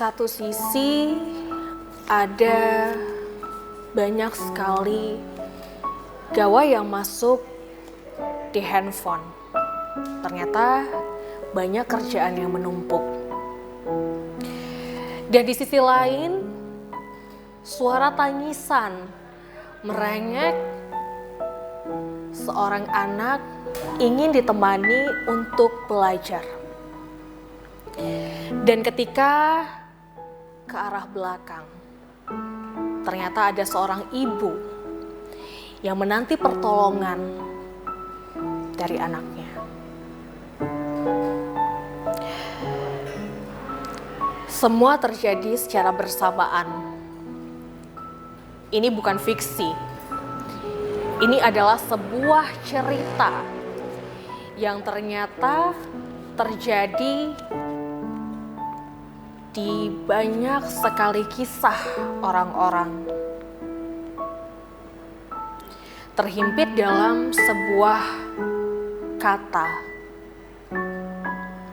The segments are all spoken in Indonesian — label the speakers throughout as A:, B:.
A: satu sisi ada banyak sekali gawai yang masuk di handphone. Ternyata banyak kerjaan yang menumpuk. Dan di sisi lain, suara tangisan merengek seorang anak ingin ditemani untuk belajar. Dan ketika ke arah belakang, ternyata ada seorang ibu yang menanti pertolongan dari anaknya. Semua terjadi secara bersamaan. Ini bukan fiksi. Ini adalah sebuah cerita yang ternyata terjadi di banyak sekali kisah orang-orang. Terhimpit dalam sebuah kata,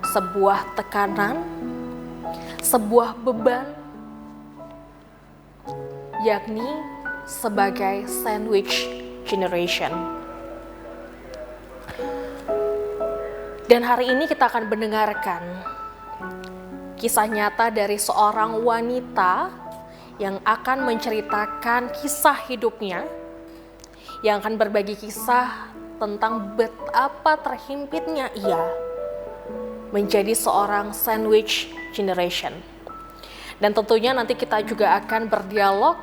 A: sebuah tekanan, sebuah beban, yakni sebagai sandwich generation. Dan hari ini kita akan mendengarkan kisah nyata dari seorang wanita yang akan menceritakan kisah hidupnya, yang akan berbagi kisah tentang betapa terhimpitnya ia menjadi seorang sandwich generation. Dan tentunya nanti kita juga akan berdialog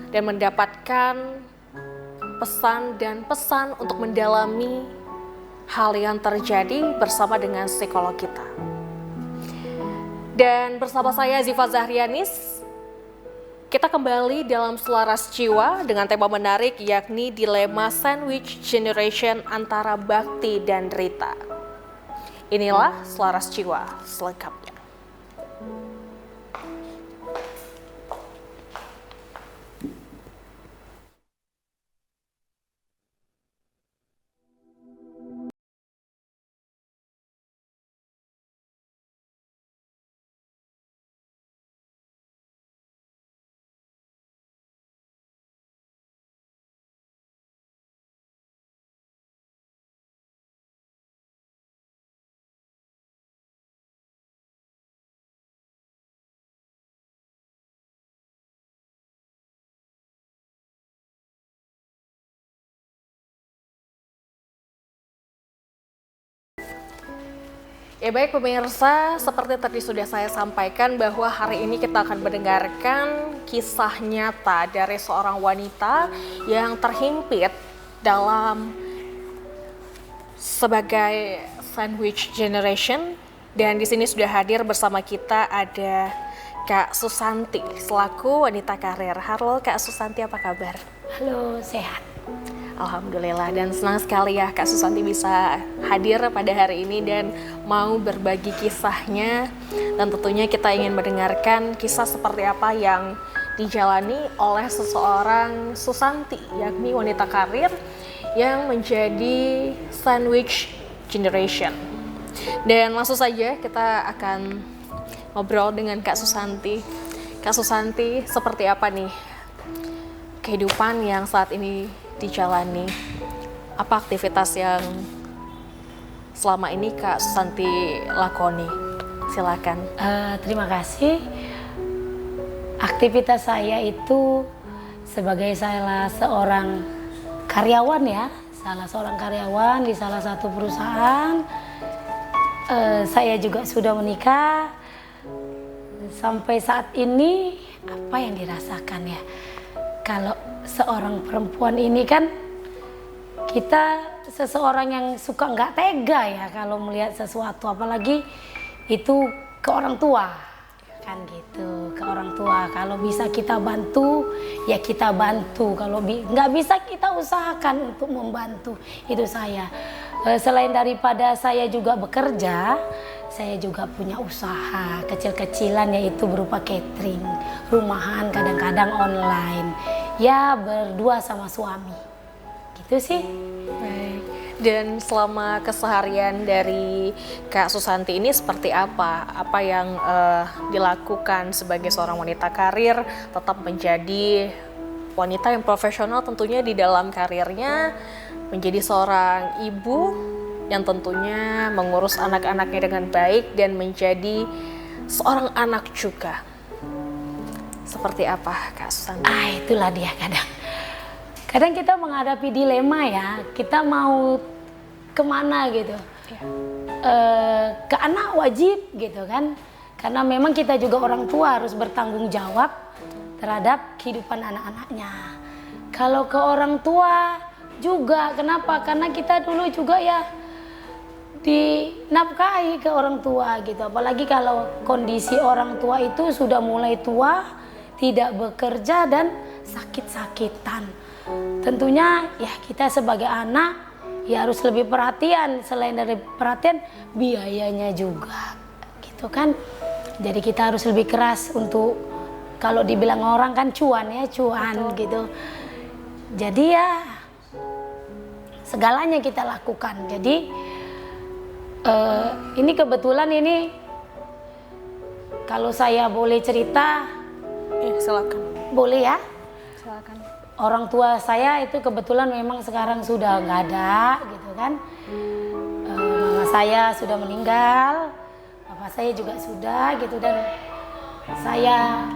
A: dan mendapatkan pesan dan pesan untuk mendalami hal yang terjadi bersama dengan psikolog kita. Dan bersama saya Ziva Zahrianis, kita kembali dalam Selaras Jiwa dengan tema menarik yakni dilema sandwich generation antara Bakti dan Rita. Inilah Selaras Jiwa selengkapnya. Ya baik pemirsa, seperti tadi sudah saya sampaikan bahwa hari ini kita akan mendengarkan kisah nyata dari seorang wanita yang terhimpit dalam sebagai sandwich generation. Dan di sini sudah hadir bersama kita ada Kak Susanti selaku wanita karir. Halo Kak Susanti, apa kabar?
B: Halo, sehat.
A: Alhamdulillah, dan senang sekali ya Kak Susanti bisa hadir pada hari ini dan mau berbagi kisahnya. Dan tentunya kita ingin mendengarkan kisah seperti apa yang dijalani oleh seseorang Susanti, yakni wanita karir yang menjadi sandwich generation. Dan langsung saja kita akan ngobrol dengan Kak Susanti. Kak Susanti, seperti apa nih kehidupan yang saat ini dijalani? Apa aktivitas yang selama ini Kak Susanti lakoni? Silakan.
B: Terima kasih. Aktivitas saya itu sebagai salah seorang karyawan ya, salah seorang karyawan di salah satu perusahaan. Saya juga sudah menikah. Sampai saat ini apa yang dirasakan ya? Kalau seorang perempuan ini kan kita seseorang yang suka nggak tega ya kalau melihat sesuatu, apalagi itu ke orang tua kan gitu, ke orang tua. Kalau bisa kita bantu ya kita bantu, kalau nggak bisa kita usahakan untuk membantu. Itu saya. Selain daripada saya juga bekerja, saya juga punya usaha kecil-kecilan, yaitu berupa catering, rumahan, kadang-kadang online. Ya berdua sama suami, gitu sih.
A: Baik. Dan selama keseharian dari Kak Susanti ini seperti apa? Apa yang dilakukan sebagai seorang wanita karir, tetap menjadi wanita yang profesional tentunya di dalam karirnya, menjadi seorang ibu yang tentunya mengurus anak-anaknya dengan baik dan menjadi seorang anak juga. Seperti apa Kak Susanti?
B: Itulah dia kadang kita menghadapi dilema ya, kita mau kemana gitu. Ke anak wajib gitu kan, karena memang kita juga orang tua harus bertanggung jawab terhadap kehidupan anak-anaknya. Kalau ke orang tua juga, kenapa? Karena kita dulu juga ya dinafkahi ke orang tua gitu. Apalagi kalau kondisi orang tua itu sudah mulai tua, tidak bekerja dan sakit-sakitan. Tentunya ya kita sebagai anak ya harus lebih perhatian, selain dari perhatian biayanya juga gitu kan. Jadi kita harus lebih keras untuk, kalau dibilang orang kan cuan ya, cuan. Betul. Gitu. Jadi ya segalanya kita lakukan. Jadi ini kebetulan ini kalau saya boleh cerita,
A: silakan.
B: Boleh ya?
A: Silakan.
B: Orang tua saya itu kebetulan memang sekarang sudah nggak ada gitu kan. Mama saya sudah meninggal, papa saya juga sudah gitu, dan saya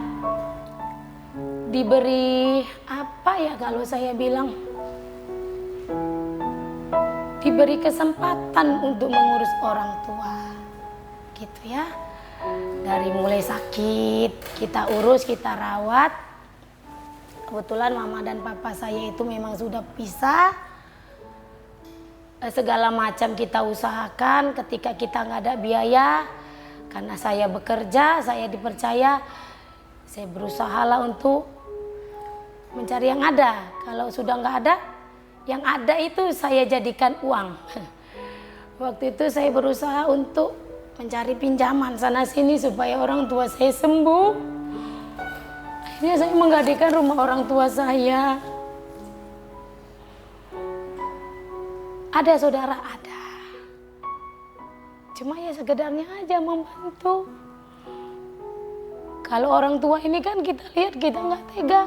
B: diberi apa ya kalau saya bilang, diberi kesempatan untuk mengurus orang tua gitu ya. Dari mulai sakit kita urus, kita rawat. Kebetulan mama dan papa saya itu memang sudah pisah. Segala macam kita usahakan ketika kita nggak ada biaya. Karena saya bekerja, saya dipercaya, saya berusaha lah untuk mencari yang ada. Kalau sudah nggak ada, yang ada itu saya jadikan uang. Waktu itu saya berusaha untuk mencari pinjaman sana sini supaya orang tua saya sembuh. Akhirnya saya menggadaikan rumah orang tua saya. Ada saudara, ada. Cuma ya sekedarnya aja membantu. Kalau orang tua ini kan kita lihat kita nggak tega.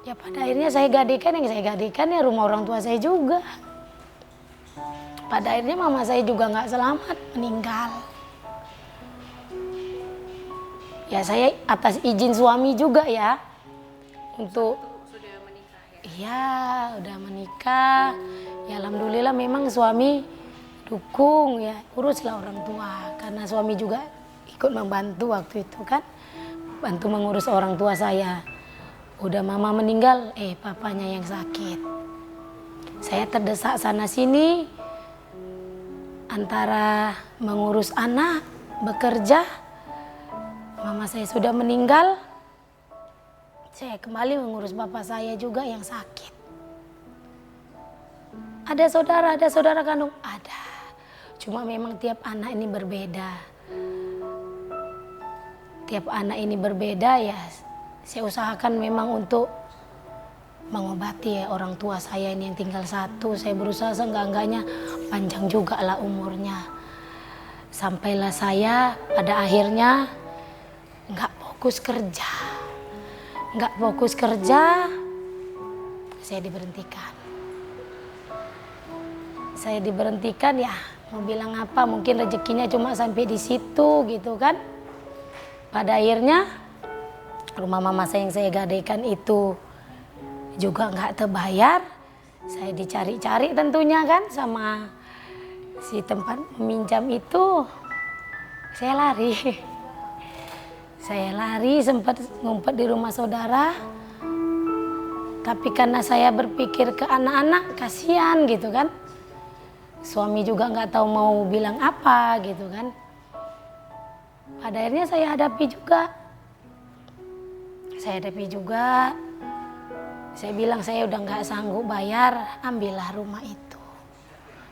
B: Ya pada akhirnya saya gadaikan, yang saya gadaikan ya rumah orang tua saya juga. Pada akhirnya mama saya juga nggak selamat, meninggal. Ya saya atas izin suami juga ya, untuk
A: sudah menikah ya?
B: Iya, udah menikah. Ya alhamdulillah memang suami dukung ya, uruslah orang tua. Karena suami juga ikut membantu waktu itu kan, bantu mengurus orang tua saya. Udah mama meninggal, papanya yang sakit. Saya terdesak sana sini antara mengurus anak, bekerja. Mama saya sudah meninggal, saya kembali mengurus bapak saya juga yang sakit. Ada saudara kandung? Ada. Cuma memang tiap anak ini berbeda. Tiap anak ini berbeda ya, saya usahakan memang untuk mengobati ya orang tua saya ini yang tinggal satu. Saya berusaha seenggak-enggaknya panjang juga lah umurnya. Sampailah saya pada akhirnya nggak fokus kerja, saya diberhentikan ya, mau bilang apa, mungkin rezekinya cuma sampai di situ gitu kan. Pada akhirnya rumah mama saya yang saya gadaikan itu juga nggak terbayar. Saya dicari-cari tentunya kan sama si tempat meminjam itu. Saya lari sempat ngumpet di rumah saudara. Tapi karena saya berpikir ke anak-anak, kasihan gitu kan. Suami juga nggak tahu mau bilang apa gitu kan. Pada akhirnya saya hadapi juga. Saya bilang saya udah nggak sanggup bayar, ambillah rumah itu.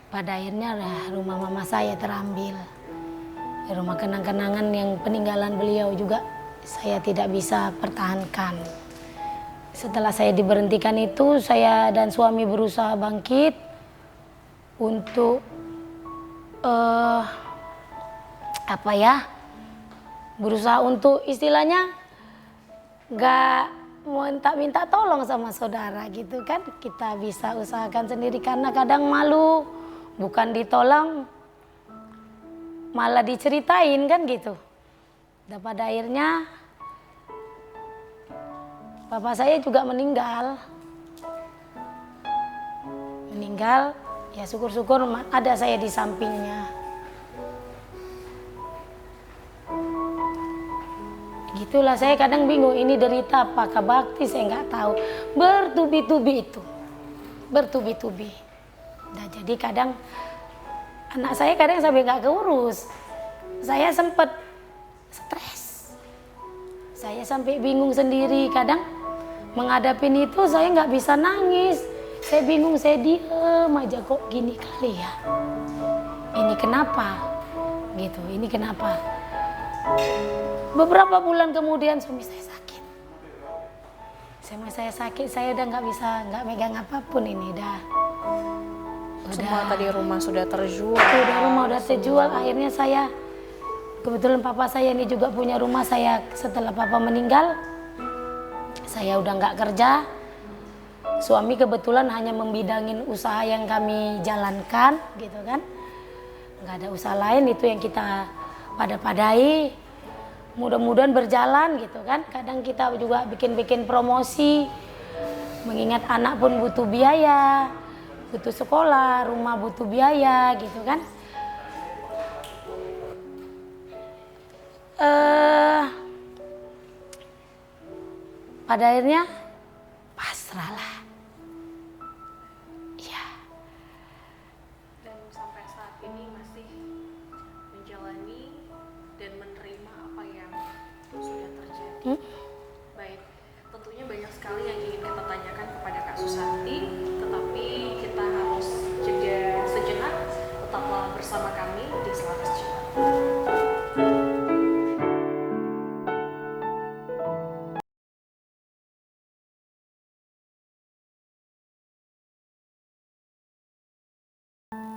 B: Pada akhirnya rumah mama saya terambil. Rumah kenang-kenangan yang peninggalan beliau juga saya tidak bisa pertahankan. Setelah saya diberhentikan itu, saya dan suami berusaha bangkit untuk berusaha untuk istilahnya nggak minta tolong sama saudara gitu kan. Kita bisa usahakan sendiri karena kadang malu, bukan ditolong malah diceritain kan gitu. Dan pada akhirnya papa saya juga meninggal, ya syukur-syukur ada saya di sampingnya. Gitulah, saya kadang bingung ini derita apakah bakti, saya nggak tahu. Bertubi-tubi. Nah, jadi kadang anak saya kadang sampai nggak keurus. Saya sempat stres. Saya sampai bingung sendiri. Kadang menghadapin itu saya nggak bisa nangis. Saya bingung, saya diem aja, kok gini kali ya. Ini kenapa? Gitu, ini kenapa? Beberapa bulan kemudian suami saya sakit. Saya udah nggak megang apapun ini dah.
A: Semua tadi rumah sudah terjual.
B: Rumah udah terjual. Akhirnya saya, kebetulan papa saya ini juga punya rumah. Saya setelah papa meninggal, saya udah nggak kerja. Suami kebetulan hanya membidangin usaha yang kami jalankan, gitu kan. Nggak ada usaha lain, itu yang kita pada-padai. Mudah-mudahan berjalan gitu kan. Kadang kita juga bikin promosi, mengingat anak pun butuh biaya, butuh sekolah, rumah butuh biaya gitu kan. Pada akhirnya pasrah lah. Ya.
A: Dan sampai saat ini masih menjalani dan menerima apa yang sudah terjadi. Baik, tentunya banyak sekali yang ingin kita tanyakan kepada Kak Susanti, tetapi kita harus jeda sejenak. Tetaplah bersama kami di Selaras Jiwa.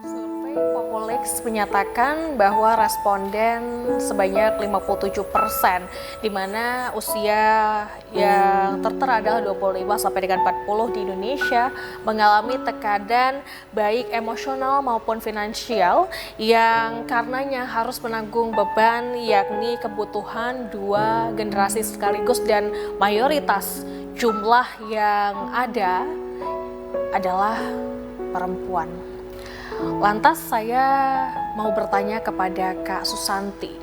A: Survei Populex menyatakan bahwa responden sebanyak 57%, di mana usia yang tertera adalah 25 sampai dengan 40 di Indonesia mengalami tekanan baik emosional maupun finansial yang karenanya harus menanggung beban, yakni kebutuhan dua generasi sekaligus, dan mayoritas jumlah yang ada adalah perempuan. Lantas saya mau bertanya kepada Kak Susanti,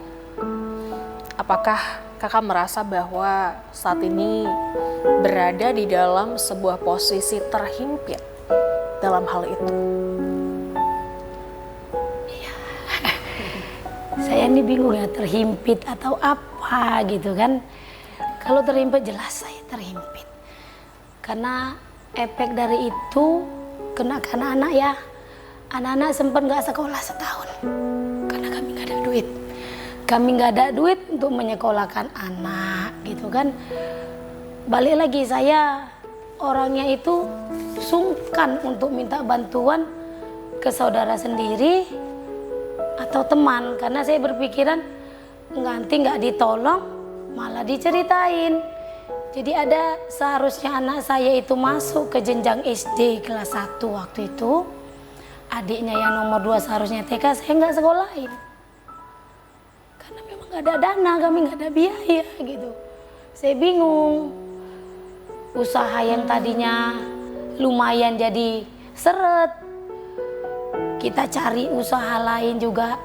A: apakah kakak merasa bahwa saat ini berada di dalam sebuah posisi terhimpit dalam hal itu?
B: Ya. Saya ini bingung ya, terhimpit atau apa gitu kan. Kalau terhimpit jelas saya terhimpit. Karena efek dari itu kena ke anak-anak ya. Anak-anak sempat nggak sekolah setahun karena kami nggak ada duit. Kami nggak ada duit untuk menyekolahkan anak, gitu kan. Balik lagi, saya orangnya itu sungkan untuk minta bantuan ke saudara sendiri atau teman, karena saya berpikiran nanti nggak ditolong malah diceritain. Jadi ada seharusnya anak saya itu masuk ke jenjang SD kelas 1 waktu itu. Adiknya yang nomor 2 seharusnya TK, saya nggak sekolahin. Karena memang nggak ada dana, kami nggak ada biaya gitu. Saya bingung. Usaha yang tadinya lumayan jadi seret. Kita cari usaha lain juga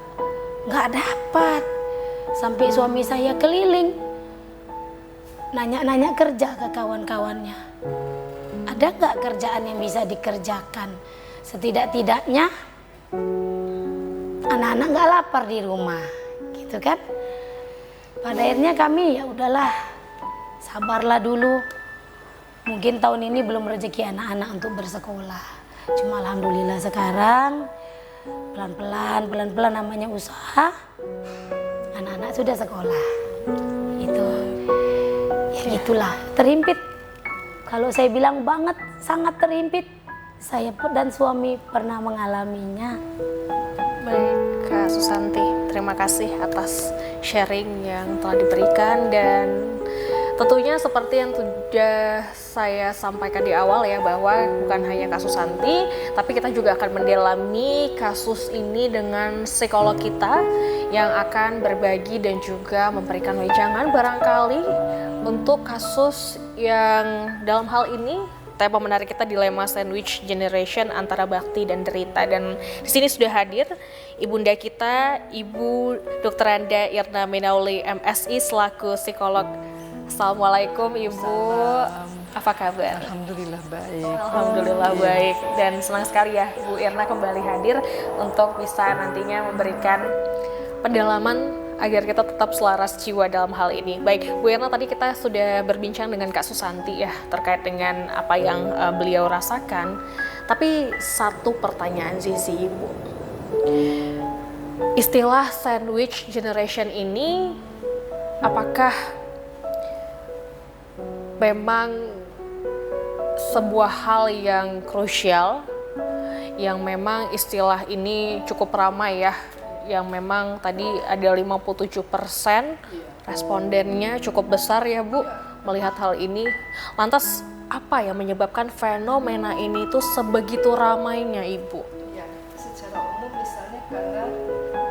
B: nggak dapat. Sampai suami saya keliling. Nanya-nanya kerja ke kawan-kawannya. Ada nggak kerjaan yang bisa dikerjakan? Setidak-tidaknya anak-anak nggak lapar di rumah, gitu kan. Pada akhirnya kami ya udahlah, sabarlah dulu. Mungkin tahun ini belum rezeki anak-anak untuk bersekolah. Cuma alhamdulillah sekarang pelan-pelan namanya usaha, anak-anak sudah sekolah. Itu ya gitulah, terhimpit Kalau saya bilang banget, sangat terhimpit. Saya dan suami pernah mengalaminya.
A: Baik, Kak Susanti, terima kasih atas sharing yang telah diberikan, dan tentunya seperti yang sudah saya sampaikan di awal ya, bahwa bukan hanya Kak Susanti, tapi kita juga akan mendalami kasus ini dengan psikolog kita yang akan berbagi dan juga memberikan wejangan barangkali untuk kasus yang dalam hal ini tema menarik kita dilema sandwich generation antara bakti dan derita. Dan di sini sudah hadir ibunda kita, Ibu Dr. Anda Irna Menauli MSI selaku psikolog. Assalamualaikum Ibu, apa kabar?
C: Alhamdulillah baik.
A: Alhamdulillah baik, dan senang sekali ya Ibu Irna kembali hadir untuk bisa nantinya memberikan pendalaman agar kita tetap selaras jiwa dalam hal ini. Baik, Bu Irna, tadi kita sudah berbincang dengan Kak Susanti ya terkait dengan apa yang beliau rasakan. Tapi satu pertanyaan sih Ibu. Istilah sandwich generation ini apakah memang sebuah hal yang krusial, yang memang istilah ini cukup ramai ya, yang memang tadi ada 57% respondennya, cukup besar ya Bu melihat hal ini. Lantas apa yang menyebabkan fenomena ini tuh sebegitu ramainya Ibu?
C: Ya, secara umum misalnya karena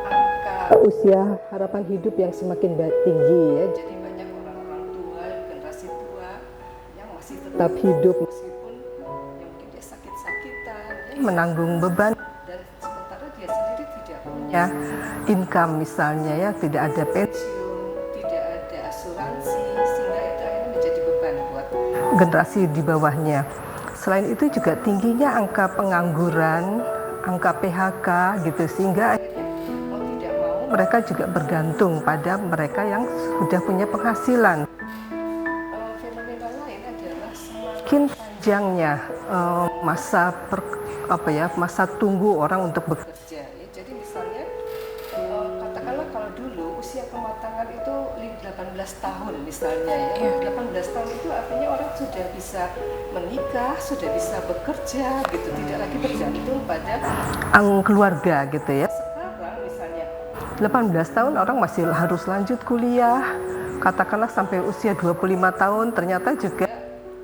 C: angka usia harapan hidup yang semakin tinggi ya. Jadi banyak orang-orang tua, generasi tua yang masih tetap hidup meskipun yang mungkin dia sakit-sakitan, ya, menanggung beban, dan sementara dia sendiri tidak punya income misalnya ya, tidak ada pensiun, tidak ada asuransi, sehingga itu akhirnya menjadi beban buat generasi di bawahnya. Selain itu juga tingginya angka pengangguran, angka PHK gitu, sehingga akhirnya mau tidak mau mereka juga bergantung pada mereka yang sudah punya penghasilan. Fenomena lain adalah semakin panjangnya masa tunggu orang untuk bekerja. Jadi misalnya katakanlah kalau dulu usia kematangan itu 18 tahun misalnya ya. 18 tahun itu artinya orang sudah bisa menikah, sudah bisa bekerja gitu, tidak lagi bergantung pada keluarga gitu ya. Sekarang misalnya 18 tahun orang masih harus lanjut kuliah, katakanlah sampai usia 25 tahun ternyata juga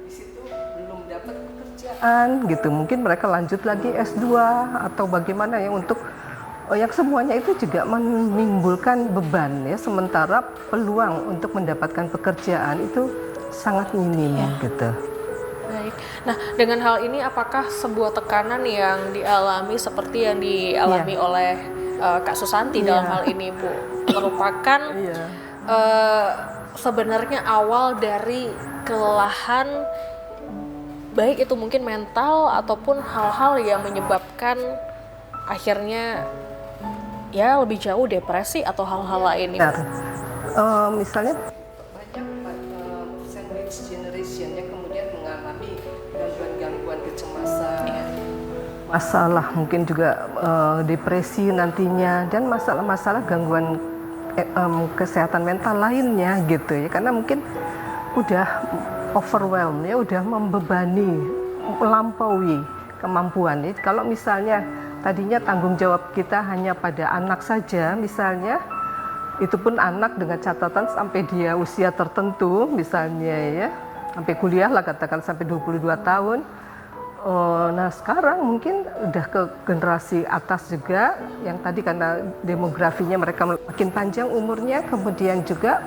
C: di situ belum dapat pekerjaan gitu. Mungkin mereka lanjut lagi S2 atau bagaimana ya, untuk yang semuanya itu juga menimbulkan beban ya, sementara peluang untuk mendapatkan pekerjaan itu sangat minim gitu.
A: Baik. Nah, dengan hal ini apakah sebuah tekanan yang dialami seperti yang dialami oleh Kak Susanti dalam hal ini, Bu, merupakan sebenarnya awal dari kelelahan, baik itu mungkin mental ataupun hal-hal yang menyebabkan akhirnya ya lebih jauh depresi atau hal-hal lain?
C: Misalnya banyak sandwich generation yang kemudian mengalami gangguan-gangguan kecemasan, masalah mungkin juga depresi nantinya, dan masalah-masalah gangguan kesehatan mental lainnya gitu ya, karena mungkin udah overwhelm ya, udah membebani, melampaui kemampuan ya. Kalau misalnya tadinya tanggung jawab kita hanya pada anak saja misalnya, itu pun anak dengan catatan sampai dia usia tertentu misalnya ya, sampai kuliah lah katakan sampai 22 tahun. Nah sekarang mungkin udah ke generasi atas juga, yang tadi karena demografinya mereka makin panjang umurnya, kemudian juga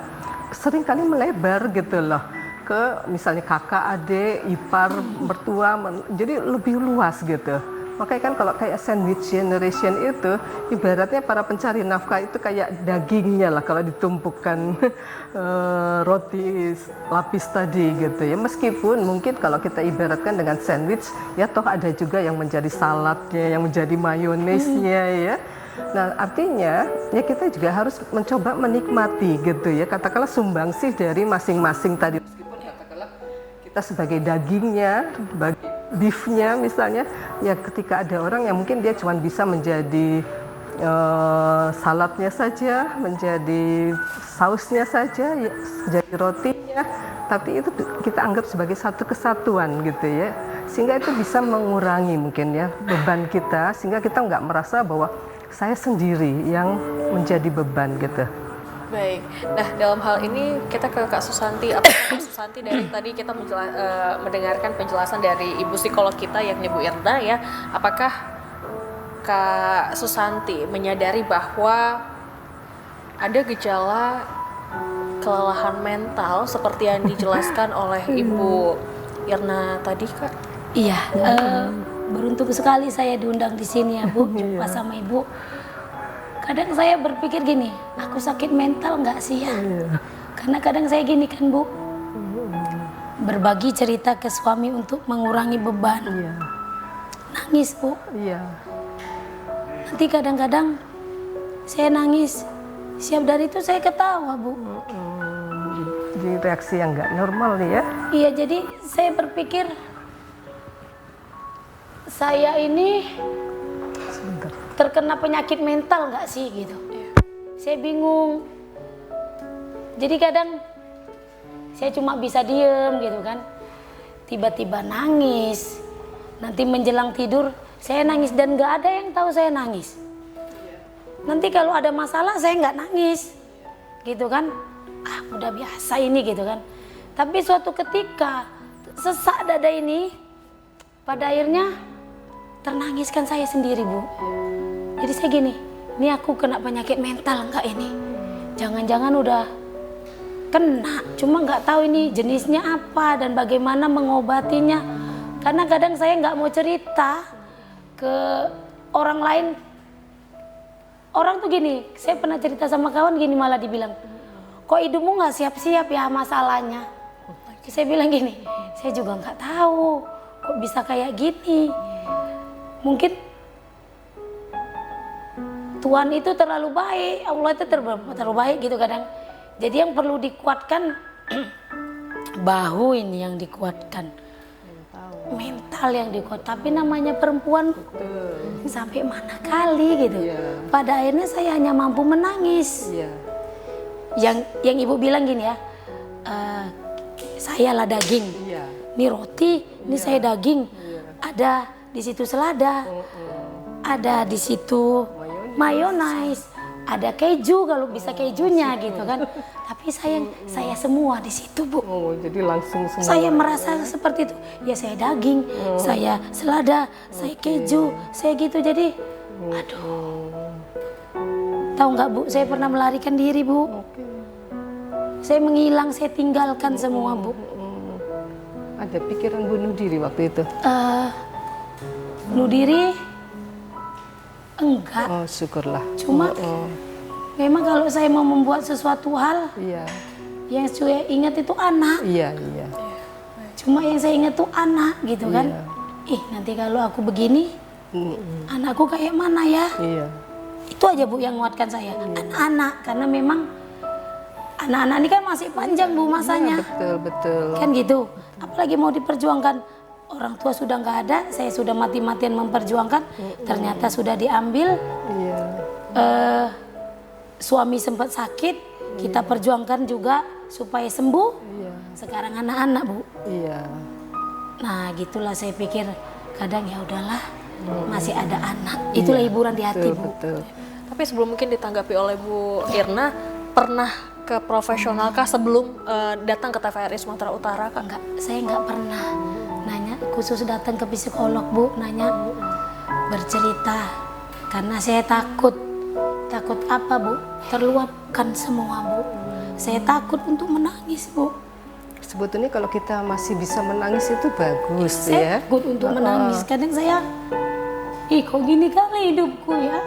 C: seringkali melebar gitu loh ke misalnya kakak, adik, ipar, mertua, jadi lebih luas gitu. Makanya kan kalau kayak sandwich generation itu ibaratnya para pencari nafkah itu kayak dagingnya lah kalau ditumpukan roti lapis tadi gitu ya. Meskipun mungkin kalau kita ibaratkan dengan sandwich ya, toh ada juga yang menjadi saladnya, yang menjadi mayonesnya ya. Nah artinya ya kita juga harus mencoba menikmati gitu ya, katakanlah sumbangsih dari masing-masing tadi. Meskipun katakanlah kita sebagai dagingnya, sebagai beefnya misalnya, ya ketika ada orang yang mungkin dia cuma bisa menjadi saladnya saja, menjadi sausnya saja, ya, menjadi rotinya, tapi itu kita anggap sebagai satu kesatuan gitu ya, sehingga itu bisa mengurangi mungkin ya beban kita, sehingga kita nggak merasa bahwa saya sendiri yang menjadi beban gitu.
A: Baik, nah dalam hal ini kita ke Kak Susanti. Apakah Kak Susanti dari tadi kita mendengarkan penjelasan dari ibu psikolog kita yakni Bu Irna ya, apakah Kak Susanti menyadari bahwa ada gejala kelelahan mental seperti yang dijelaskan oleh Ibu Irna tadi, Kak?
B: Iya, beruntung sekali saya diundang di sini ya Bu, jumpa sama Ibu. Kadang saya berpikir gini, aku sakit mental nggak sih ya? Karena kadang saya gini kan Bu, berbagi cerita ke suami untuk mengurangi beban. Nangis Bu. Nanti kadang-kadang saya nangis, siap dari itu saya ketawa Bu.
C: Jadi reaksi yang nggak normal nih ya.
B: Iya, jadi saya berpikir saya ini terkena penyakit mental nggak sih gitu. Saya bingung. Jadi kadang saya cuma bisa diem gitu kan. Tiba-tiba nangis. Nanti menjelang tidur saya nangis dan nggak ada yang tahu saya nangis. Nanti kalau ada masalah saya nggak nangis, gitu kan? Ah, udah biasa ini gitu kan. Tapi suatu ketika sesak dada ini, pada akhirnya ternangiskan saya sendiri Bu. Jadi saya gini, ini aku kena penyakit mental enggak ini? Jangan-jangan udah kena, cuma nggak tahu ini jenisnya apa dan bagaimana mengobatinya. Karena kadang saya nggak mau cerita ke orang lain. Orang tuh gini, saya pernah cerita sama kawan gini malah dibilang, kok hidupmu nggak siap-siap ya masalahnya. Saya bilang gini, saya juga nggak tahu kok bisa kayak gini. Mungkin Tuhan itu terlalu baik, Allah itu terlalu baik gitu kadang. Jadi yang perlu dikuatkan bahu ini yang dikuatkan, mental yang dikuat. Tapi namanya perempuan sampai mana kali gitu. Pada akhirnya saya hanya mampu menangis. Yang ibu bilang gini ya, saya lah daging, ini roti, ini saya daging, ada di situ selada, ada di situ mayonaise, ada keju kalau bisa kejunya gitu kan. Tapi saya semua di situ Bu.
C: Jadi langsung semua.
B: Saya merasa seperti itu. Ya saya daging, saya selada, saya keju, saya gitu. Jadi, aduh. Tahu nggak Bu? Saya pernah melarikan diri Bu. Saya menghilang, saya tinggalkan semua Bu.
C: Ada pikiran bunuh diri waktu itu?
B: Bunuh diri? Enggak.
C: Oh syukurlah.
B: Cuma memang kalau saya mau membuat sesuatu hal, yang saya ingat itu anak. Cuma yang saya ingat itu anak gitu kan. Ih nanti kalau aku begini, anakku kayak mana ya? Itu aja Bu yang menguatkan saya. Anak-anak, karena memang anak-anak ini kan masih panjang Bu masanya.
C: Betul.
B: Kan gitu. Apalagi mau diperjuangkan. Orang tua sudah nggak ada, saya sudah mati-matian memperjuangkan, ternyata sudah diambil. Suami sempat sakit, kita perjuangkan juga supaya sembuh. Sekarang anak-anak Bu. Nah gitulah saya pikir kadang ya udahlah, masih ada anak. Itulah hiburan di hati Bu.
A: Tapi sebelum mungkin ditanggapi oleh Bu Irna, pernah ke profesionalkah sebelum datang ke TVRI Sumatera Utara Kak?
B: Enggak, saya nggak pernah nanya khusus datang ke psikolog Bu, nanya bercerita karena saya takut apa Bu? Terluapkan semua Bu. Saya takut untuk menangis Bu.
C: Sebetulnya kalau kita masih bisa menangis itu bagus
B: saya takut untuk menangis. Kadang saya, kok gini kali hidupku ya.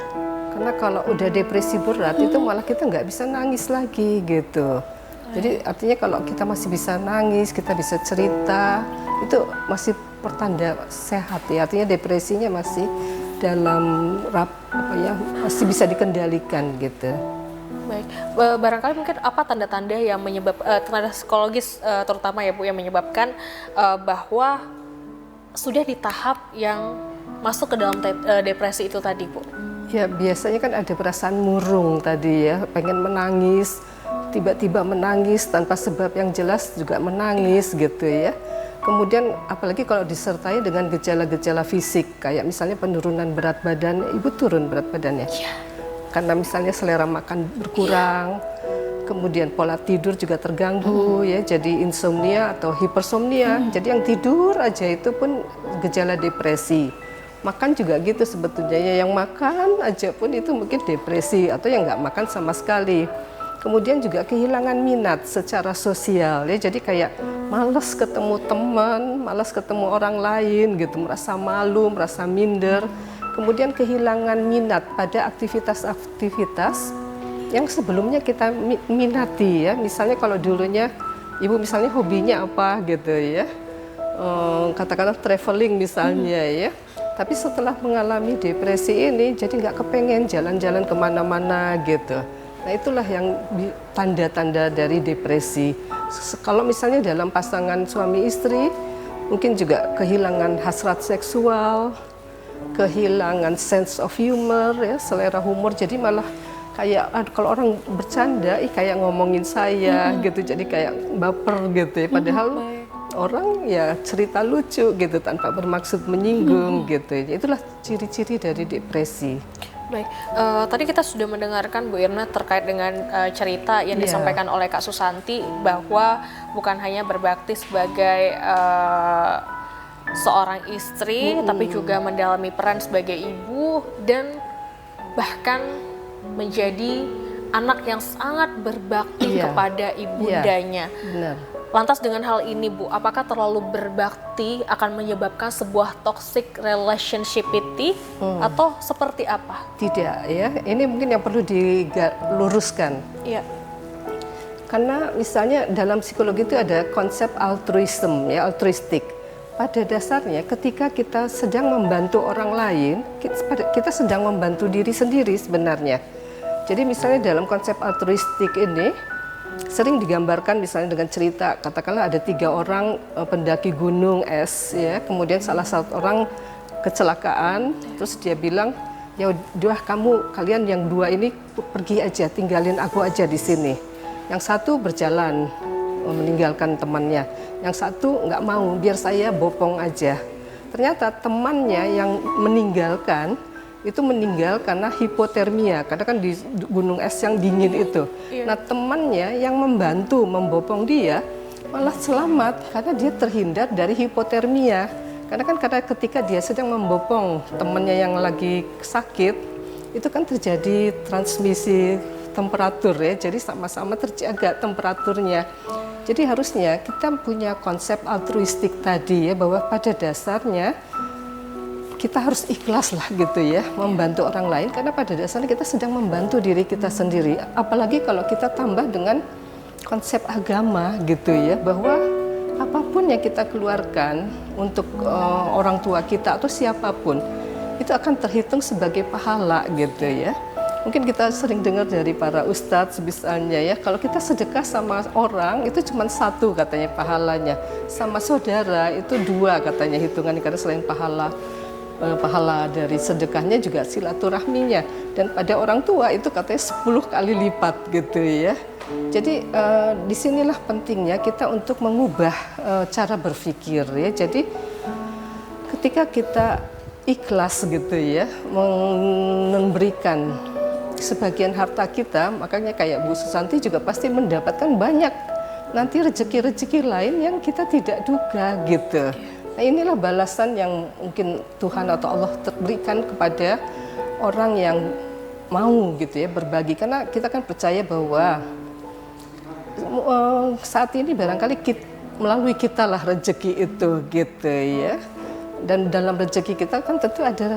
C: Karena kalau udah depresi berat itu malah kita nggak bisa nangis lagi gitu. Jadi artinya kalau kita masih bisa nangis, kita bisa cerita, itu masih pertanda sehat ya. Artinya depresinya masih dalam masih bisa dikendalikan gitu.
A: Baik, barangkali mungkin apa tanda-tanda yang tanda psikologis terutama ya Bu yang menyebabkan bahwa sudah di tahap yang masuk ke dalam depresi itu tadi Bu?
C: Ya biasanya kan ada perasaan murung tadi ya, pengen menangis, tiba-tiba menangis tanpa sebab yang jelas juga menangis gitu ya. Kemudian apalagi kalau disertai dengan gejala-gejala fisik kayak misalnya penurunan berat badan, ibu turun berat badannya. Karena misalnya selera makan berkurang, kemudian pola tidur juga terganggu ya, jadi insomnia atau hipersomnia. Jadi yang tidur aja itu pun gejala depresi. Makan juga gitu sebetulnya ya, yang makan aja pun itu mungkin depresi atau yang nggak makan sama sekali. Kemudian juga kehilangan minat secara sosial ya, jadi kayak malas ketemu teman, malas ketemu orang lain gitu, merasa malu, merasa minder. Kemudian kehilangan minat pada aktivitas-aktivitas yang sebelumnya kita minati ya. Misalnya kalau dulunya ibu misalnya hobinya apa gitu ya, katakanlah traveling misalnya ya. Tapi setelah mengalami depresi ini jadi nggak kepengen jalan-jalan kemana-mana gitu. Nah itulah yang tanda-tanda dari depresi. Kalau misalnya dalam pasangan suami istri, mungkin juga kehilangan hasrat seksual, kehilangan sense of humor, ya, selera humor. Jadi malah kayak kalau orang bercanda, kayak ngomongin saya gitu. Jadi kayak baper gitu ya. Padahal orang ya cerita lucu gitu tanpa bermaksud menyinggung gitu. Itulah ciri-ciri dari depresi.
A: Baik, tadi kita sudah mendengarkan Bu Irna terkait dengan cerita yang disampaikan oleh Kak Susanti bahwa bukan hanya berbakti sebagai seorang istri, tapi juga mendalami peran sebagai ibu dan bahkan menjadi anak yang sangat berbakti kepada ibundanya.
C: Benar.
A: Lantas dengan hal ini Bu, apakah terlalu berbakti akan menyebabkan sebuah toxic relationship atau seperti apa?
C: Tidak ya, ini mungkin yang perlu diluruskan.
A: Iya.
C: Karena misalnya dalam psikologi itu ada konsep altruism ya, altruistik. Pada dasarnya ketika kita sedang membantu orang lain, kita sedang membantu diri sendiri sebenarnya. Jadi misalnya dalam konsep altruistik ini sering digambarkan misalnya dengan cerita, katakanlah ada 3 orang pendaki gunung es ya, kemudian salah satu orang kecelakaan, terus dia bilang, ya udah kalian yang 2 ini pergi aja, tinggalin aku aja di sini. Yang satu berjalan meninggalkan temannya, yang satu nggak mau, biar saya bopong aja. Ternyata temannya yang meninggalkan itu meninggal karena hipotermia, karena kan di gunung es yang dingin itu. Nah temannya yang membantu membopong dia malah selamat karena dia terhindar dari hipotermia. Karena ketika dia sedang membopong temannya yang lagi sakit, itu kan terjadi transmisi temperatur ya, jadi sama-sama terjaga temperaturnya. Jadi harusnya kita punya konsep altruistik tadi ya, bahwa pada dasarnya kita harus ikhlas lah gitu ya, membantu orang lain karena pada dasarnya kita sedang membantu diri kita sendiri. Apalagi kalau kita tambah dengan konsep agama gitu ya, bahwa apapun yang kita keluarkan untuk orang tua kita atau siapapun itu akan terhitung sebagai pahala gitu ya. Mungkin kita sering dengar dari para ustadz misalnya ya, kalau kita sedekah sama orang itu cuma 1 katanya pahalanya, sama saudara itu 2 katanya hitungannya, karena selain pahala dari sedekahnya juga silaturahminya, dan pada orang tua itu katanya 10 kali lipat gitu ya. Jadi disinilah pentingnya kita untuk mengubah cara berpikir ya. Jadi ketika kita ikhlas gitu ya, memberikan sebagian harta kita, makanya kayak Bu Susanti juga pasti mendapatkan banyak nanti rezeki-rezeki lain yang kita tidak duga gitu. Nah inilah balasan yang mungkin Tuhan atau Allah berikan kepada orang yang mau gitu ya berbagi, karena kita kan percaya bahwa saat ini barangkali melalui kita lah rezeki itu gitu ya, dan dalam rezeki kita kan tentu ada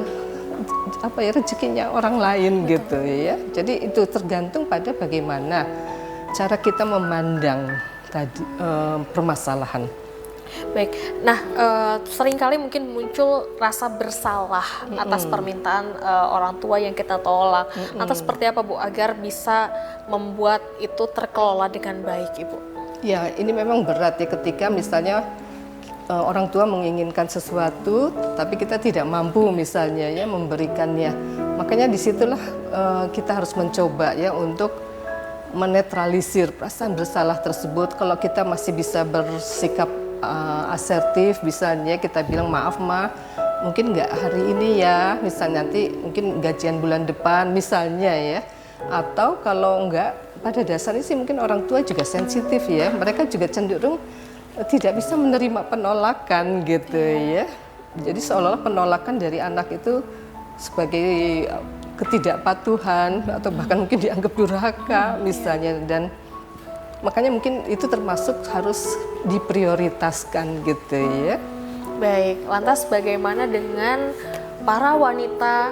C: rezekinya orang lain gitu ya. Jadi itu tergantung pada bagaimana cara kita memandang tadi permasalahan.
A: Baik, nah seringkali mungkin muncul rasa bersalah atas permintaan orang tua yang kita tolak. Atau seperti apa Bu agar bisa membuat itu terkelola dengan baik Ibu?
C: Ya ini memang berat ya ketika misalnya orang tua menginginkan sesuatu tapi kita tidak mampu misalnya ya memberikannya. Makanya disitulah kita harus mencoba ya untuk menetralisir perasaan bersalah tersebut. Kalau kita masih bisa bersikap asertif, misalnya kita bilang maaf ma, mungkin nggak hari ini ya, misalnya nanti mungkin gajian bulan depan misalnya ya. Atau kalau nggak, pada dasarnya sih mungkin orang tua juga sensitif ya, mereka juga cenderung tidak bisa menerima penolakan gitu ya. Jadi seolah-olah penolakan dari anak itu sebagai ketidakpatuhan atau bahkan mungkin dianggap durhaka misalnya, dan makanya mungkin itu termasuk harus diprioritaskan gitu ya.
A: Baik, lantas bagaimana dengan para wanita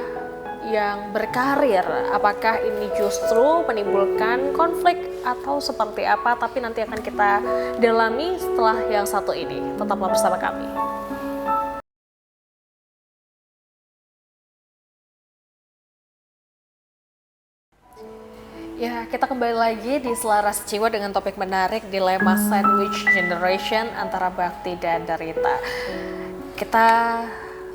A: yang berkarir? Apakah ini justru menimbulkan konflik atau seperti apa? Tapi nanti akan kita dalami setelah yang satu ini. Tetaplah bersama kami. Ya, kita kembali lagi di Selaras Jiwa dengan topik menarik, dilema sandwich generation antara bakti dan derita. Kita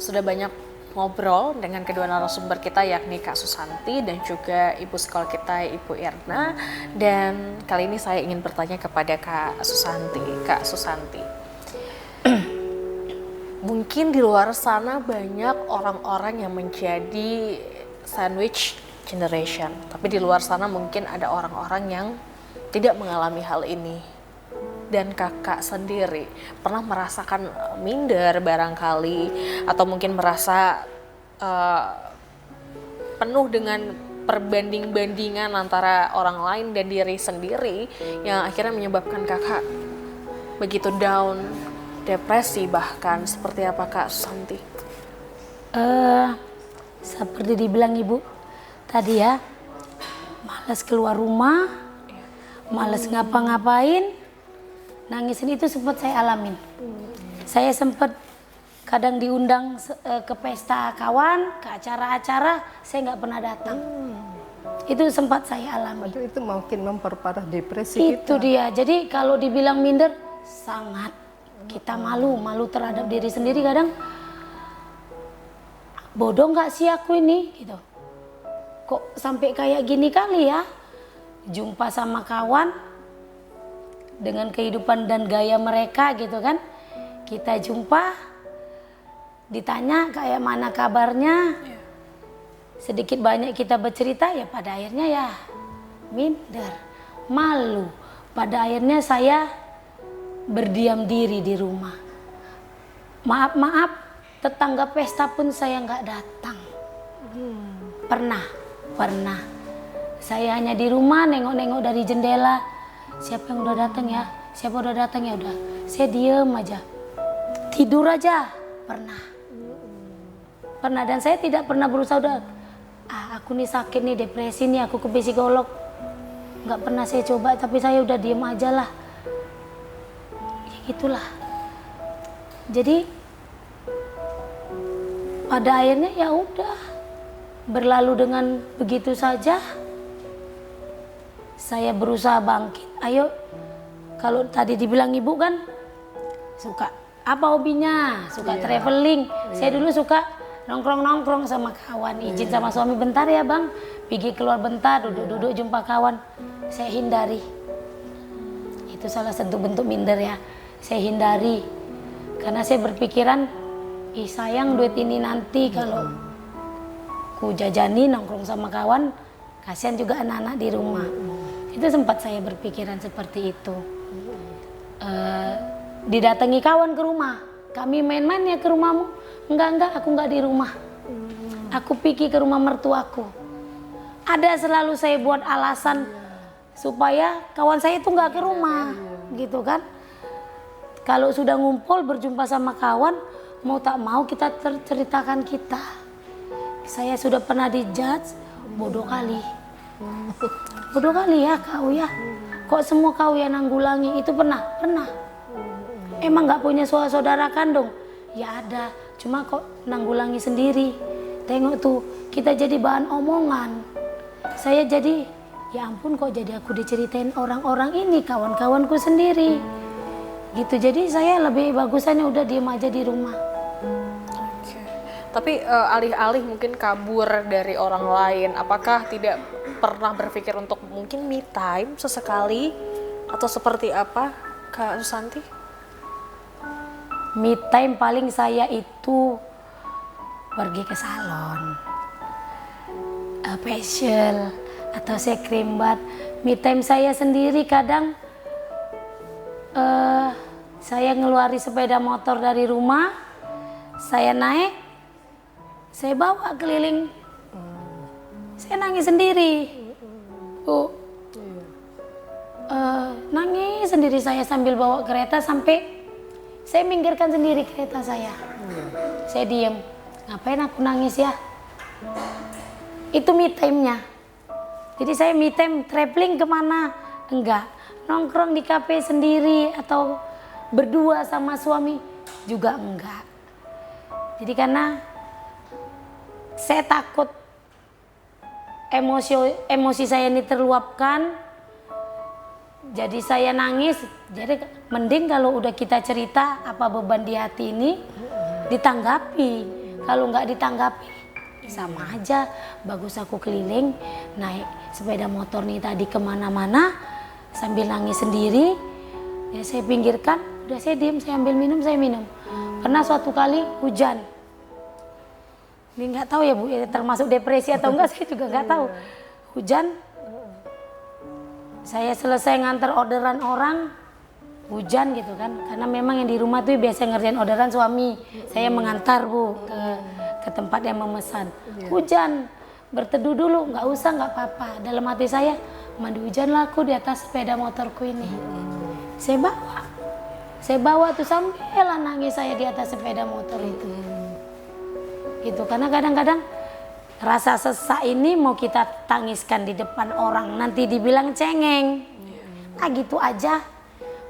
A: sudah banyak ngobrol dengan kedua narasumber kita, yakni Kak Susanti dan juga ibu sekolah kita, Ibu Irna. Dan kali ini saya ingin bertanya kepada Kak Susanti. Kak Susanti, mungkin di luar sana banyak orang-orang yang menjadi sandwich generation, tapi di luar sana mungkin ada orang-orang yang tidak mengalami hal ini. Dan kakak sendiri pernah merasakan minder barangkali, atau mungkin merasa penuh dengan perbanding-bandingan antara orang lain dan diri sendiri yang akhirnya menyebabkan kakak begitu down, depresi bahkan. Seperti apa Kak Susanti?
B: Seperti dibilang ibu tadi ya, malas keluar rumah, malas ngapa-ngapain, nangisin itu sempat saya alamin. Saya sempat kadang diundang ke pesta kawan, ke acara-acara, saya nggak pernah datang. Itu sempat saya alami.
C: Aduh, itu makin memperparah depresi
B: Itu
C: kita.
B: dia. Jadi kalau dibilang minder, sangat. Kita malu terhadap diri sendiri kadang. Bodoh nggak sih aku ini, gitu. Kok sampai kayak gini kali ya? Jumpa sama kawan dengan kehidupan dan gaya mereka gitu kan. Kita jumpa, ditanya kayak mana kabarnya. Sedikit banyak kita bercerita, ya pada akhirnya ya minder, malu. Pada akhirnya saya berdiam diri di rumah. Maaf, tetangga pesta pun saya nggak datang. Pernah. Saya hanya di rumah nengok-nengok dari jendela. Siapa yang udah datang ya? Siapa udah datang ya udah. Saya diem aja. Tidur aja. Pernah. Dan saya tidak pernah berusaha udah. Aku nih sakit nih, depresi nih, aku ke psikolog. Nggak pernah saya coba, tapi saya udah diem aja lah. Ya gitulah. Jadi pada akhirnya ya udah. Berlalu dengan begitu saja. Saya berusaha bangkit. Ayo, kalau tadi dibilang ibu kan suka apa hobinya? Suka traveling. Saya dulu suka nongkrong sama kawan. Izin sama suami, bentar ya bang, pergi keluar bentar, duduk jumpa kawan. Saya hindari. Itu salah satu bentuk minder ya. Saya hindari. Karena saya berpikiran, sayang duit ini nanti kalau ku jajani nongkrong sama kawan, kasihan juga anak-anak di rumah. Itu sempat saya berpikiran seperti itu. Didatangi kawan ke rumah, kami main-main ya ke rumahmu? Enggak, aku enggak di rumah. Aku pergi ke rumah mertuaku. Ada selalu saya buat alasan supaya kawan saya itu enggak ke rumah, gitu kan. Kalau sudah ngumpul berjumpa sama kawan, mau tak mau kita ceritakan kita. Saya sudah pernah dijudge, bodoh kali ya kau ya. Kok semua kau yang nanggulangi? Itu pernah. Emang nggak punya saudara kandung? Ya ada, cuma kok nanggulangi sendiri. Tengok tuh, kita jadi bahan omongan. Saya jadi, ya ampun kok jadi aku diceritain orang-orang ini, kawan-kawanku sendiri. Gitu, jadi saya lebih bagusannya udah diem aja di rumah.
A: Tapi alih-alih mungkin kabur dari orang lain, apakah tidak pernah berpikir untuk mungkin me time sesekali atau seperti apa, Kak Susanti?
B: Me time paling saya itu pergi ke salon, facial, atau saya cream bath. Me time saya sendiri kadang saya ngeluari sepeda motor dari rumah, saya naik, saya bawa keliling, saya nangis sendiri, Bu. Nangis sendiri saya sambil bawa kereta sampai saya minggirkan sendiri kereta saya. Saya diem, ngapain aku nangis ya? Itu me time-nya. Jadi saya me time traveling kemana? Enggak. Nongkrong di kafe sendiri atau berdua sama suami juga enggak. Jadi karena saya takut emosi saya ini terluapkan, jadi saya nangis. Jadi mending kalau udah kita cerita apa beban di hati ini ditanggapi. Kalau nggak ditanggapi sama aja. Bagus aku keliling naik sepeda motor nih tadi kemana-mana sambil nangis sendiri. Ya saya pinggirkan, udah saya diem, saya ambil minum, saya minum. Pernah suatu kali hujan. Ini nggak tahu ya Bu, termasuk depresi atau enggak saya juga nggak tahu. Hujan, saya selesai nganter orderan orang, hujan gitu kan. Karena memang yang di rumah tuh biasa ngerjain orderan suami. Saya mengantar Bu ke tempat yang memesan. Hujan, berteduh dulu, nggak usah, nggak apa-apa. Dalam hati saya, mandi hujan lah aku di atas sepeda motorku ini. Saya bawa tuh sambil nangis saya di atas sepeda motor itu. Gitu, karena kadang-kadang rasa sesak ini mau kita tangiskan di depan orang, nanti dibilang cengeng. Nah gitu aja.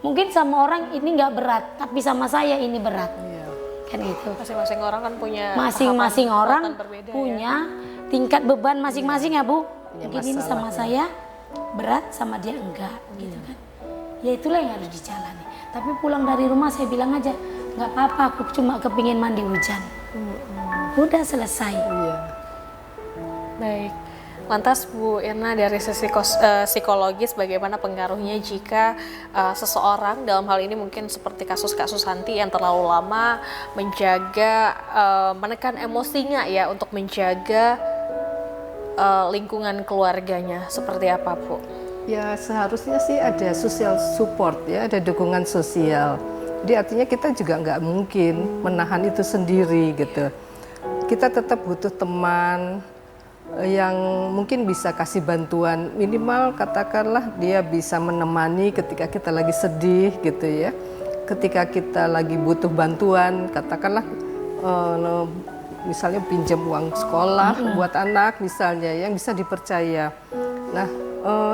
B: Mungkin sama orang ini nggak berat, tapi sama saya ini berat. Kan gitu.
A: Masing-masing orang kan punya
B: masing-masing orang
A: berbeda,
B: punya tingkat beban masing-masing ya Bu. Mungkin ini sama
C: ya.
B: saya berat, sama dia enggak gitu kan. Ya itulah yang harus dijalani. Tapi pulang dari rumah saya bilang aja, nggak apa-apa, aku cuma kepingin mandi hujan. Udah selesai.
A: Baik. Lantas Bu Irna, dari sisi psikologis bagaimana pengaruhnya jika seseorang, dalam hal ini mungkin seperti kasus Kak Susanti yang terlalu lama menjaga, menekan emosinya ya untuk menjaga lingkungan keluarganya, seperti apa Bu?
C: Ya seharusnya sih ada social support ya, ada dukungan sosial. Jadi artinya kita juga nggak mungkin menahan itu sendiri gitu. Kita tetap butuh teman yang mungkin bisa kasih bantuan, minimal katakanlah dia bisa menemani ketika kita lagi sedih gitu ya. Ketika kita lagi butuh bantuan, katakanlah misalnya pinjam uang sekolah buat anak misalnya yang bisa dipercaya. Nah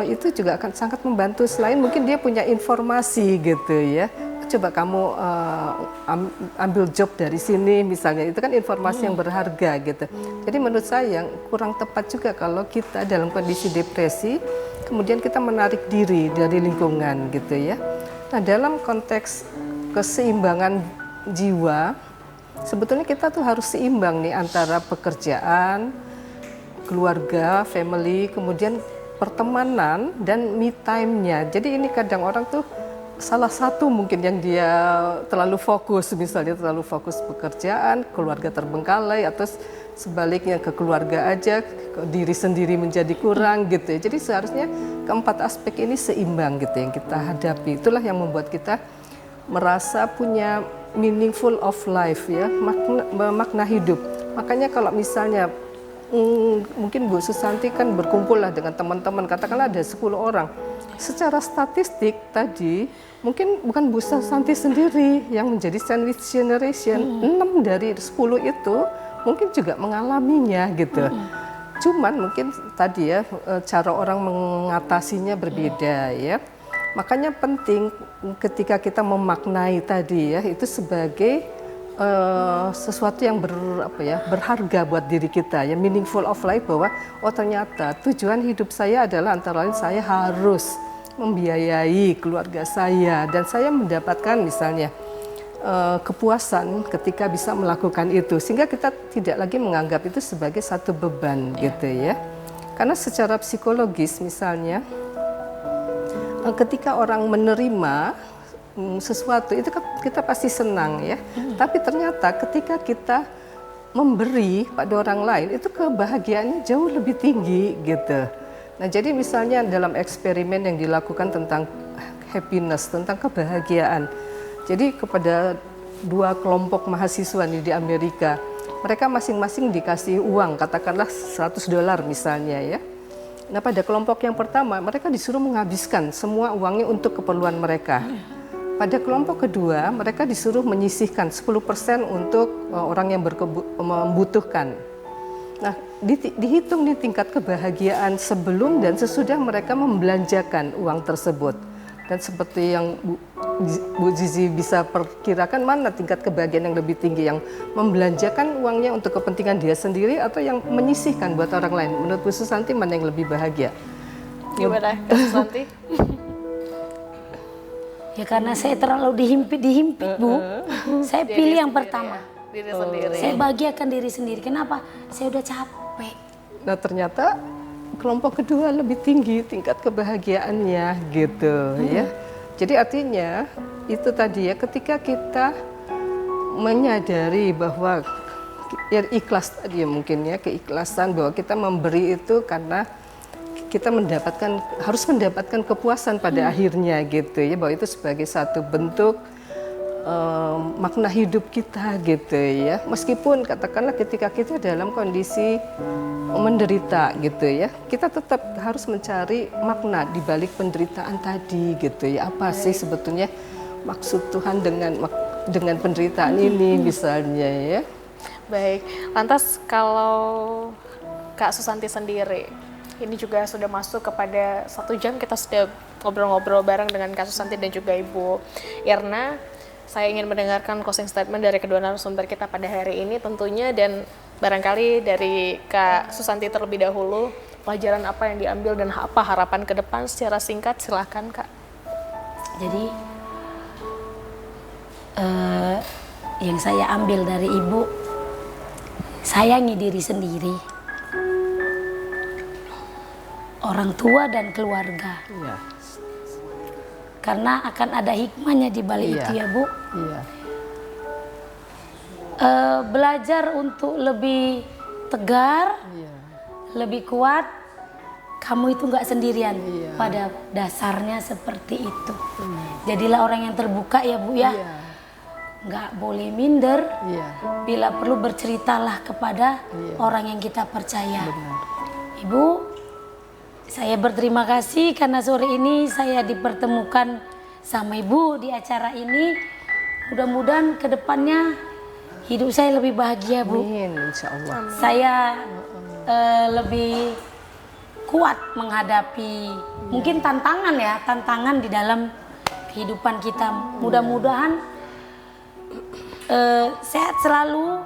C: itu juga akan sangat membantu. Selain mungkin dia punya informasi gitu ya, coba kamu ambil job dari sini misalnya, itu kan informasi yang berharga gitu. Jadi menurut saya kurang tepat juga kalau kita dalam kondisi depresi kemudian kita menarik diri dari lingkungan gitu ya. Nah dalam konteks keseimbangan jiwa sebetulnya kita tuh harus seimbang nih antara pekerjaan, keluarga, family, kemudian pertemanan dan me time-nya. Jadi ini kadang orang tuh salah satu mungkin yang dia terlalu fokus, misalnya terlalu fokus pekerjaan, keluarga terbengkalai, atau sebaliknya ke keluarga aja, ke diri sendiri menjadi kurang gitu ya. Jadi seharusnya keempat aspek ini seimbang gitu yang kita hadapi. Itulah yang membuat kita merasa punya meaningful of life ya, makna hidup. Makanya kalau misalnya mungkin Bu Susanti kan berkumpul lah dengan teman-teman, katakanlah ada 10 orang. Secara statistik tadi, mungkin bukan Bu Susanti sendiri yang menjadi sandwich generation. 6 dari 10 itu mungkin juga mengalaminya gitu. Cuman mungkin tadi ya, cara orang mengatasinya berbeda ya. Makanya penting ketika kita memaknai tadi ya, itu sebagai sesuatu yang berharga buat diri kita ya, meaningful of life, bahwa oh ternyata tujuan hidup saya adalah antara lain saya harus membiayai keluarga saya dan saya mendapatkan misalnya kepuasan ketika bisa melakukan itu, sehingga kita tidak lagi menganggap itu sebagai satu beban gitu ya. Karena secara psikologis misalnya, ketika orang menerima sesuatu itu kita pasti senang ya. Tapi ternyata ketika kita memberi pada orang lain itu kebahagiaannya jauh lebih tinggi gitu. Nah, jadi misalnya dalam eksperimen yang dilakukan tentang happiness, tentang kebahagiaan. Jadi kepada 2 kelompok mahasiswa nih di Amerika, mereka masing-masing dikasih uang, katakanlah $100 misalnya ya. Nah, pada kelompok yang pertama, mereka disuruh menghabiskan semua uangnya untuk keperluan mereka. Pada kelompok kedua, mereka disuruh menyisihkan 10% untuk orang yang membutuhkan. Nah, dihitung nih tingkat kebahagiaan sebelum dan sesudah mereka membelanjakan uang tersebut. Dan seperti yang Bu Zizi bisa perkirakan, mana tingkat kebahagiaan yang lebih tinggi, yang membelanjakan uangnya untuk kepentingan dia sendiri atau yang menyisihkan buat orang lain? Menurut Bu Susanti mana yang lebih bahagia?
A: Gimana Kak Susanti?
B: Ya karena saya terlalu dihimpit Bu. Saya pilih yang pertama.
A: Diri sendiri.
B: Saya bahagiakan diri sendiri. Kenapa? Saya udah capek.
C: Nah, ternyata kelompok kedua lebih tinggi tingkat kebahagiaannya gitu ya. Jadi artinya itu tadi ya, ketika kita menyadari bahwa ya, ikhlas tadi ya, mungkin ya, keikhlasan bahwa kita memberi itu karena kita harus mendapatkan kepuasan pada akhirnya gitu ya, bahwa itu sebagai satu bentuk makna hidup kita gitu ya. Meskipun katakanlah ketika kita dalam kondisi menderita gitu ya, kita tetap harus mencari makna di balik penderitaan tadi gitu ya. Apa sih sebetulnya maksud Tuhan dengan penderitaan ini misalnya ya.
A: Baik, lantas kalau Kak Susanti sendiri, ini juga sudah masuk kepada 1 jam kita sudah ngobrol-ngobrol bareng dengan Kak Susanti dan juga Ibu Irna. Saya ingin mendengarkan closing statement dari kedua narasumber kita pada hari ini tentunya, dan barangkali dari Kak Susanti terlebih dahulu, pelajaran apa yang diambil dan apa harapan ke depan secara singkat, silahkan Kak.
B: Jadi yang saya ambil dari Ibu, sayangi diri sendiri, orang tua dan keluarga.
C: Iya.
B: Karena akan ada hikmahnya di balik itu ya Bu.
C: Iya.
B: Belajar untuk lebih tegar, lebih kuat. Kamu itu nggak sendirian. Pada dasarnya seperti itu. Jadilah orang yang terbuka ya Bu ya. Nggak boleh minder. Bila perlu berceritalah kepada orang yang kita percaya.
C: Benar.
B: Ibu, saya berterima kasih karena sore ini saya dipertemukan sama Ibu di acara ini. Mudah-mudahan ke depannya hidup saya lebih bahagia Bu.
C: Amin, insya Allah.
B: Saya lebih kuat menghadapi mungkin tantangan di dalam kehidupan kita. Mudah-mudahan sehat selalu,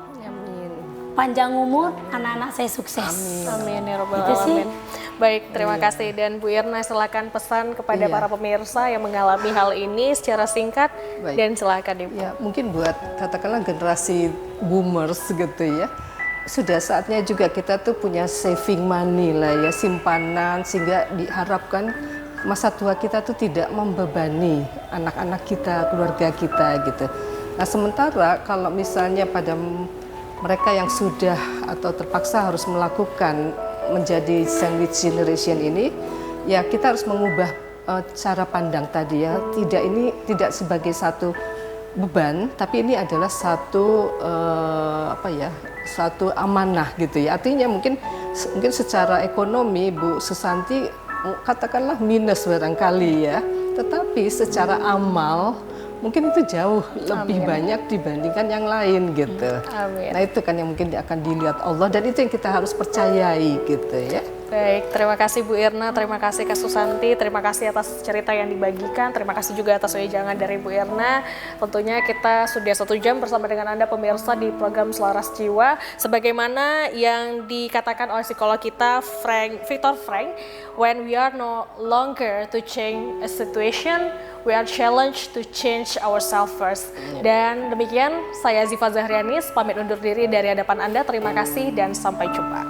B: panjang umur, anak-anak saya sukses.
A: Amin ya Rabbal
B: Itu sih.
A: Alamin. Baik, terima kasih. Dan Bu Irna, silakan pesan kepada para pemirsa yang mengalami hal ini secara singkat.
C: Baik.
A: Dan silakan Ibu.
C: Ya, mungkin buat katakanlah generasi boomers gitu ya, sudah saatnya juga kita tuh punya saving money lah ya, simpanan, sehingga diharapkan masa tua kita tuh tidak membebani anak-anak kita, keluarga kita gitu. Nah, sementara kalau misalnya pada mereka yang sudah atau terpaksa harus melakukan menjadi sandwich generation ini, ya kita harus mengubah cara pandang tadi ya. Ini tidak sebagai satu beban, tapi ini adalah satu satu amanah gitu ya. Artinya mungkin secara ekonomi Bu Susanti katakanlah minus barangkali ya, tetapi secara amal mungkin itu jauh lebih banyak dibandingkan yang lain gitu.
A: Amin.
C: Nah itu kan yang mungkin akan dilihat Allah, dan itu yang kita harus percayai gitu ya.
A: Baik, terima kasih Bu Irna, terima kasih Kak Susanti, terima kasih atas cerita yang dibagikan, terima kasih juga atas wejangan dari Bu Irna. Tentunya kita sudah 1 jam bersama dengan Anda pemirsa di program Selaras Jiwa. Sebagaimana yang dikatakan oleh psikolog kita, Viktor Frank, when we are no longer to change a situation, we are challenged to change ourselves first. Dan demikian, saya Ziva Zahrianis, pamit undur diri dari hadapan Anda. Terima kasih dan sampai jumpa.